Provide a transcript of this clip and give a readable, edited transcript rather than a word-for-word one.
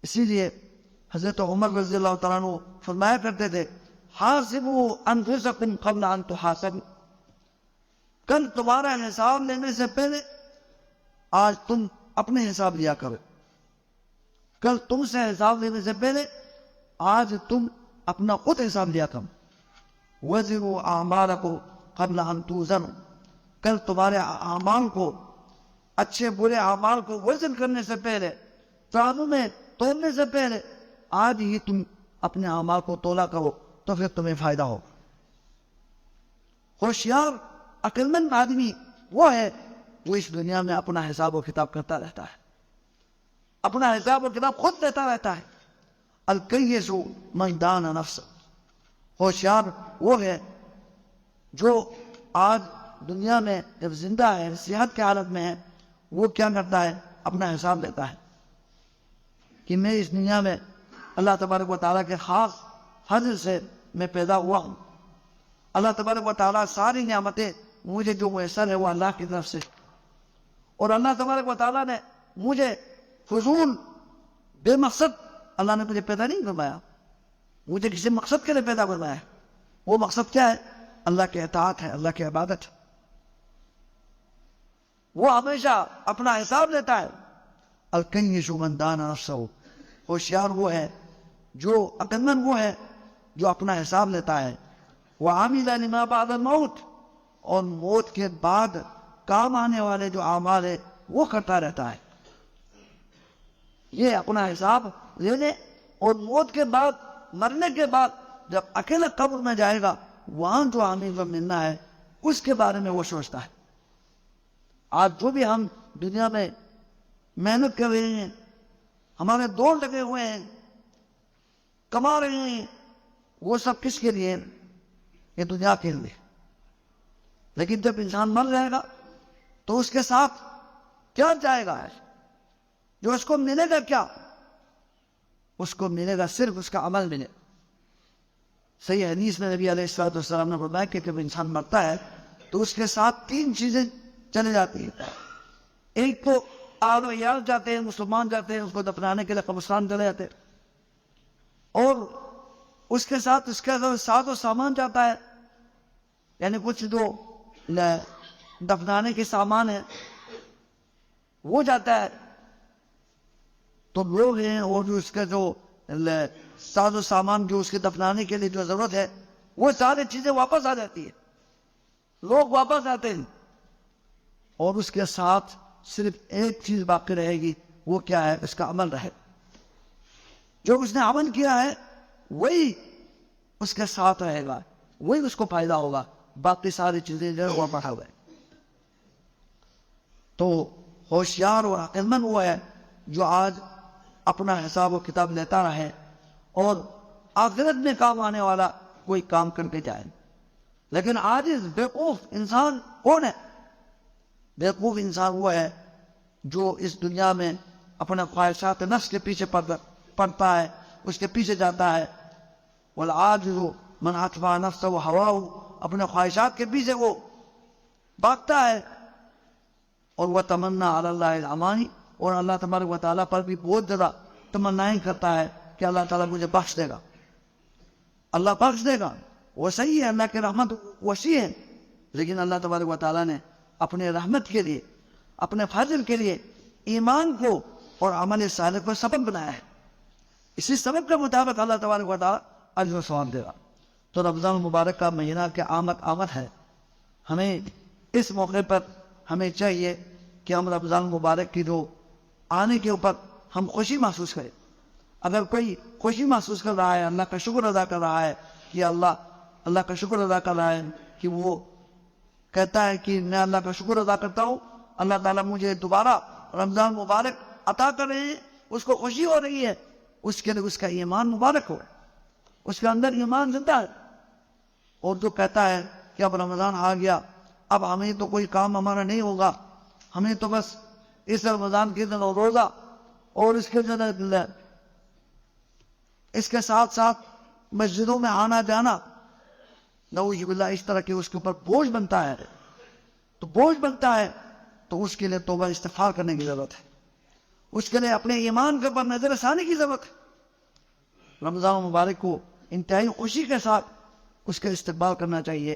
اسی لیے حضرت عمر رضی اللہ تعالیٰ عنہ فرمایا کرتے تھے حاسبوا انفسکم قبل ان تحاسبوا، کل تمہارا حساب لینے سے پہلے آج تم اپنے حساب لیا کرو، کل تم سے حساب لینے سے پہلے آج تم اپنا خود حساب لیا کرو۔ وزنوا اعمالکم قبل ان توزنوا، کل تمہارے اعمال کو، اچھے برے اعمال کو وزن کرنے سے پہلے، ترازو میں تولنے سے پہلے آج ہی تم اپنے اعمال کو تولا کرو تو پھر تمہیں فائدہ ہو۔ ہوشیار عقلمند آدمی وہ ہے وہ اس دنیا میں اپنا حساب و کتاب کرتا رہتا ہے، اپنا حساب و کتاب خود لیتا رہتا ہے۔ الکیس من دان نفسہ، ہوشیار وہ ہے جو آج دنیا میں جب زندہ ہے، صحت کی حالت میں ہے، وہ کیا کرتا ہے؟ اپنا حساب لیتا ہے کہ میں اس دنیا میں اللہ تبارک و تعالیٰ کے خاص فضل سے میں پیدا ہوا ہوں، اللہ تبارک و تعالیٰ ساری نعمتیں مجھے جو میسر ہے وہ اللہ کی طرف سے، اور اللہ تبارک و تعالیٰ نے مجھے فضول بے مقصد اللہ نے مجھے پیدا نہیں فرمایا، مجھے کسی مقصد کے لیے پیدا فرمایا ہے۔ وہ مقصد کیا ہے؟ اللہ کے اطاعت ہے، اللہ کی عبادت ہے۔ وہ ہمیشہ اپنا حساب لیتا ہے۔ الکنیس من دان نفسہ، ہوشیار وہ ہے جو عقلمند وہ ہے جو اپنا حساب لیتا ہے۔ وعمل لما بعد الموت، اور موت کے بعد کام آنے والے جو اعمال ہے وہ کرتا رہتا ہے۔ یہ اپنا حساب لینے، اور موت کے بعد، مرنے کے بعد جب اکیلا قبر میں جائے گا وہاں جو عامل کو ملنا ہے اس کے بارے میں وہ سوچتا ہے۔ آج جو بھی ہم دنیا میں محنت کر رہے ہیں، ہمارے دوڑ لگے ہوئے ہیں، کما رہے ہیں، وہ سب کس کے لیے؟ یہ دنیا کے لیے۔ لیکن جب انسان مر جائے گا تو اس کے ساتھ کیا جائے گا؟ جو اس کو ملے گا کیا؟ اس کو ملے گا صرف اس کا عمل ملے۔ صحیح حدیث میں نبی علیہ الصلوۃ والسلام نے فرمایا کہ جب انسان مرتا ہے تو اس کے ساتھ 3 چیزیں چلے جاتی ہیں۔ ایک تو آل و عیال جاتے ہیں، مسلمان جاتے ہیں اس کو دفنانے کے لیے قبرستان چلے جاتے ہیں، اور اس کے ساتھ اس کا ساز و سامان جاتا ہے، یعنی کچھ جو دفنانے کے سامان ہے وہ جاتا ہے۔ تو لوگ ہیں اور جو اس کا جو ساز و سامان جو اس کے دفنانے کے لیے جو ضرورت ہے وہ ساری چیزیں واپس آ جاتی ہیں، لوگ واپس آتے ہیں، اور اس کے ساتھ صرف ایک چیز باقی رہے گی، وہ کیا ہے؟ اس کا عمل رہے۔ جو اس نے عمل کیا ہے وہی اس کے ساتھ رہے گا، وہی اس کو فائدہ ہوگا، باقی ساری چیزیں جو ہے وہ بڑھا ہوئے۔ تو ہوشیار اور عقلمند وہ ہے جو آج اپنا حساب و کتاب لیتا رہے اور آخرت میں کام آنے والا کوئی کام کر کے جائے۔ لیکن آج اس بیوقوف انسان کون ہے؟ بیوقوف انسان وہ ہے جو اس دنیا میں اپنے خواہشات نفس کے پیچھے پڑتا ہے، اس کے پیچھے جاتا ہے۔ والعاجز من اتبع نفسه وهواه، اپنے خواہشات کے پیچھے وہ بھاگتا ہے۔ اور وہ تمنا علی اللہ الامانی، اور اللہ تبارک و تعالیٰ پر بھی بہت زیادہ تمنائیں کرتا ہے کہ اللہ تعالیٰ مجھے بخش دے گا، اللہ بخش دے گا۔ وہ صحیح ہے، اللہ کی رحمت وسیع ہے، لیکن اللہ تبارک و تعالیٰ نے اپنے رحمت کے لیے، اپنے فضل کے لیے ایمان کو اور عمل صالح کو سبب بنایا ہے۔ اسی سبب کے مطابق اللہ تبارک و تعالیٰ اجر و ثواب دے گا۔ تو رمضان المبارک کا مہینہ کے آمد ہے، ہمیں اس موقع پر ہمیں چاہیے کہ ہم رمضان المبارک کی جو آنے کے اوپر ہم خوشی محسوس کریں۔ اگر کوئی خوشی محسوس کر رہا ہے، اللہ کا شکر ادا کر رہا ہے، یہ اللہ کا شکر ادا کر رہا ہے کہ وہ کہتا ہے کہ میں اللہ کا شکر ادا کرتا ہوں، اللہ تعالیٰ مجھے دوبارہ رمضان مبارک عطا کر رہے ہیں، اس کو خوشی ہو رہی ہے، اس کے لیے اس کا ایمان مبارک ہو، اس کے اندر ایمان زندہ ہے۔ اور جو کہتا ہے کہ اب رمضان آ گیا، اب ہمیں تو کوئی کام ہمارا نہیں ہوگا، ہمیں تو بس اس رمضان کے دن روزہ اور اس کے دن اس کے ساتھ ساتھ مسجدوں میں آنا جانا، نعوذ باللہ، اس طرح کے اس کے اوپر بوجھ بنتا ہے، تو بوجھ بنتا ہے تو اس کے لیے توبہ استغفار کرنے کی ضرورت ہے۔ اس کے لیے اپنے ایمان کے پر نظر ثانی کی ضرورت ہے۔ رمضان مبارک کو انتہائی خوشی کے ساتھ اس کا استقبال کرنا چاہیے۔